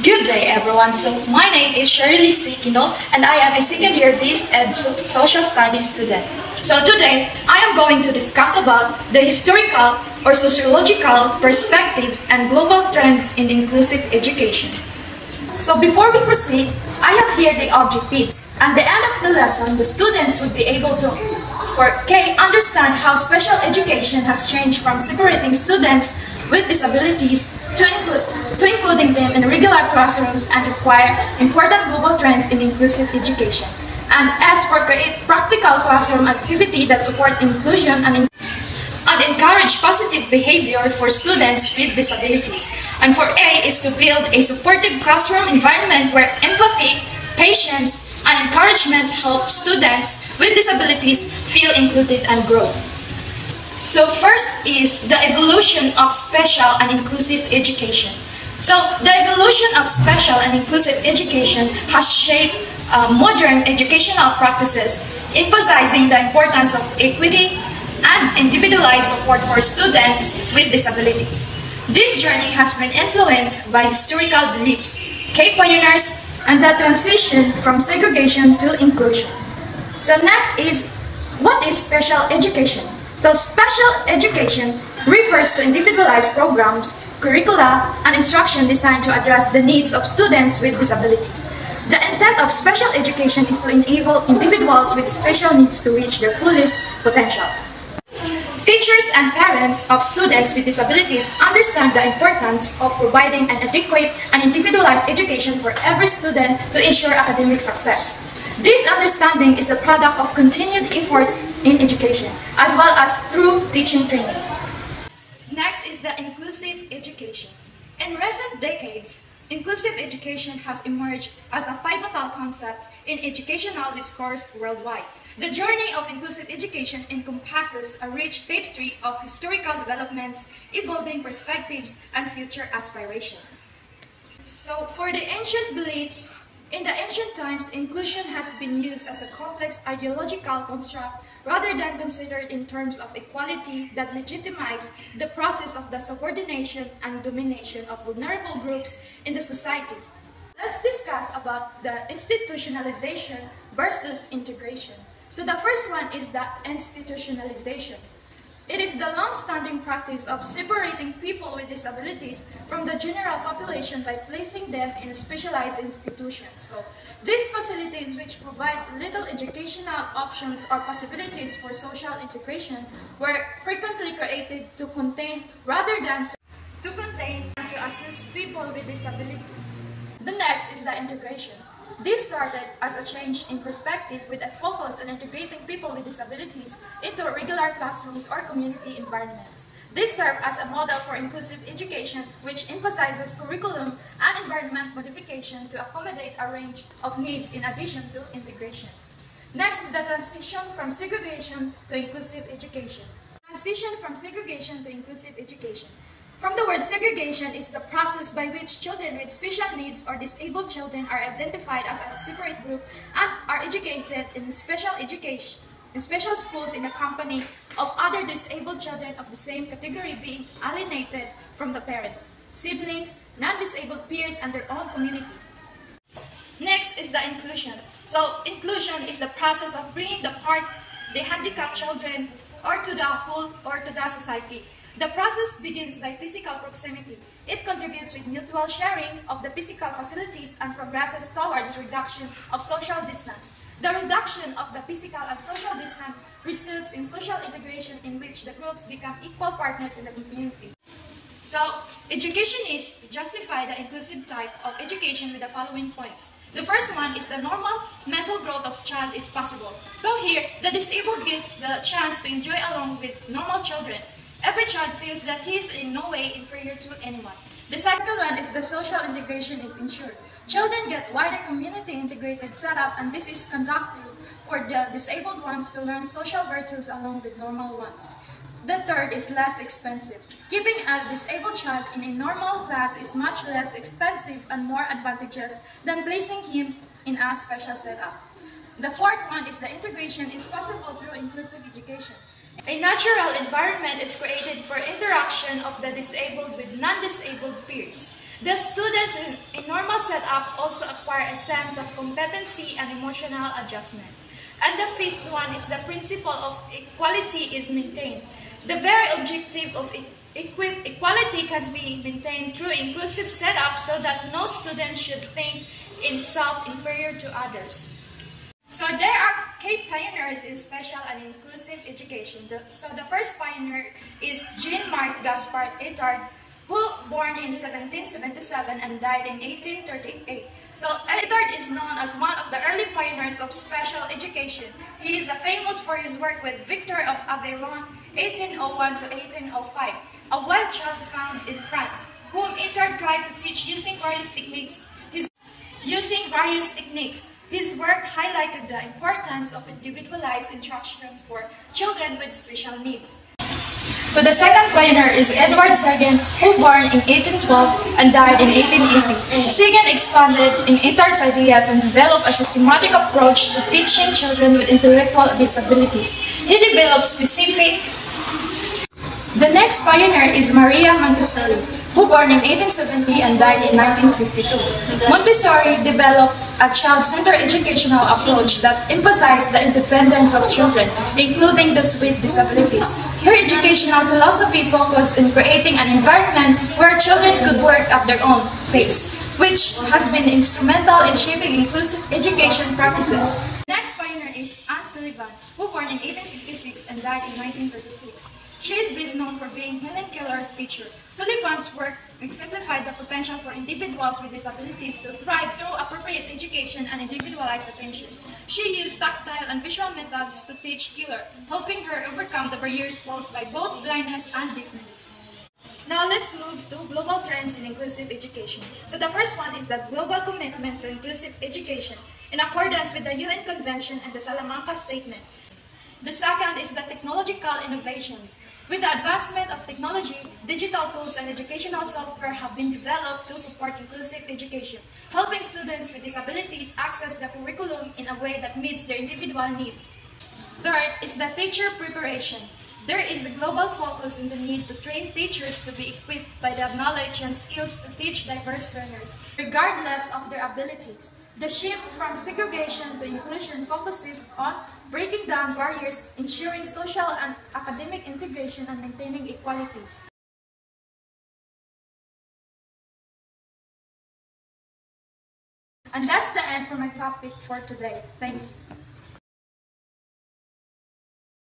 Good day, everyone. So my name is Shirley Sikino, and I am a second year BS Ed Social Studies student. So today, I am going to discuss about the historical or sociological perspectives and global trends in inclusive education. So before we proceed, I have here the objectives. At the end of the lesson, the students would be able to understand how special education has changed from separating students with disabilities to including them in regular classrooms and require important global trends in inclusive education. And as for create practical classroom activity that support inclusion and encourage positive behavior for students with disabilities. And for A is to build a supportive classroom environment where empathy, patience, and encouragement help students with disabilities feel included and grow. So first is the evolution of special and inclusive education. So the evolution of special and inclusive education has shaped modern educational practices, emphasizing the importance of equity and individualized support for students with disabilities. This journey has been influenced by historical beliefs, key pioneers, and the transition from segregation to inclusion. So next is, what is special education? So special education refers to individualized programs, curricula, and instruction designed to address the needs of students with disabilities. The intent of special education is to enable individuals with special needs to reach their fullest potential. Teachers and parents of students with disabilities understand the importance of providing an adequate and individualized education for every student to ensure academic success. This understanding is the product of continued efforts in education, as well as through teaching training. Next is the inclusive education. In recent decades, inclusive education has emerged as a pivotal concept in educational discourse worldwide. The journey of inclusive education encompasses a rich tapestry of historical developments, evolving perspectives, and future aspirations. So, for the ancient beliefs, in the ancient times, inclusion has been used as a complex ideological construct rather than considered in terms of equality that legitimized the process of the subordination and domination of vulnerable groups in the society. Let's discuss about the institutionalization versus integration. So the first one is the institutionalization. It is the long-standing practice of separating people with disabilities from the general population by placing them in specialized institutions. So these facilities, which provide little educational options or possibilities for social integration, were frequently created to contain rather than to assist people with disabilities. The next is the integration. This started as a change in perspective with a focus on integrating people with disabilities into regular classrooms or community environments. This served as a model for inclusive education, which emphasizes curriculum and environment modification to accommodate a range of needs in addition to integration. Next is the transition from segregation to inclusive education. Transition from segregation to inclusive education. From the word segregation is the process by which children with special needs or disabled children are identified as a separate group and are educated in special schools in the company of other disabled children of the same category, being alienated from the parents, siblings, non-disabled peers, and their own community. Next is the inclusion. So inclusion is the process of bringing the handicapped children to the whole or to the society. The process begins by physical proximity. It contributes with mutual sharing of the physical facilities and progresses towards reduction of social distance. The reduction of the physical and social distance results in social integration in which the groups become equal partners in the community. So, educationists justify the inclusive type of education with the following points. The first one is the normal mental growth of child is possible. So here, the disabled gets the chance to enjoy along with normal children. Every child feels that he is in no way inferior to anyone. The second one is the social integration is ensured. Children get wider community integrated setup, and this is conductive for the disabled ones to learn social virtues along with normal ones. The third is less expensive. Keeping a disabled child in a normal class is much less expensive and more advantageous than placing him in a special setup. The fourth one is the integration is possible through inclusive education. A natural environment is created for interaction of the disabled with non-disabled peers. The students in normal setups also acquire a sense of competency and emotional adjustment. And the fifth one is the principle of equality is maintained. The very objective of equality can be maintained through inclusive setup so that no student should think himself inferior to others. So there are key pioneers in special and inclusive education. So the first pioneer is Jean-Marc Gaspard Ettard, who born in 1777 and died in 1838. So Ettard is known as one of the early pioneers of special education. He is famous for his work with Victor of Aveyron, 1801 to 1805, a wild child found in France, whom Ettard tried to teach using various techniques. His work highlighted the importance of individualized instruction for children with special needs. So the second pioneer is Edward Seguin, who born in 1812 and died in 1880. Seguin expanded in Ettard's ideas and developed a systematic approach to teaching children with intellectual disabilities. He developed specific. The next pioneer is Maria Montessori, who born in 1870 and died in 1952. Montessori developed a child-centered educational approach that emphasized the independence of children, including those with disabilities. Her educational philosophy focused on creating an environment where children could work at their own pace, which has been instrumental in shaping inclusive education practices. The next pioneer is Anne Sullivan, who born in 1866 and died in 1936. She is best known for being Helen Keller's teacher. Sullivan's work exemplified the potential for individuals with disabilities to thrive through appropriate education and individualized attention. She used tactile and visual methods to teach Keller, helping her overcome the barriers posed by both blindness and deafness. Now let's move to global trends in inclusive education. So the first one is the global commitment to inclusive education in accordance with the UN Convention and the Salamanca Statement. The second is the technological innovations. With the advancement of technology, digital tools and educational software have been developed to support inclusive education, helping students with disabilities access the curriculum in a way that meets their individual needs. Third is the teacher preparation. There is a global focus on the need to train teachers to be equipped by the knowledge and skills to teach diverse learners, regardless of their abilities. The shift from segregation to inclusion focuses on breaking down barriers, ensuring social and academic integration, and maintaining equality. And that's the end for my topic for today. Thank you.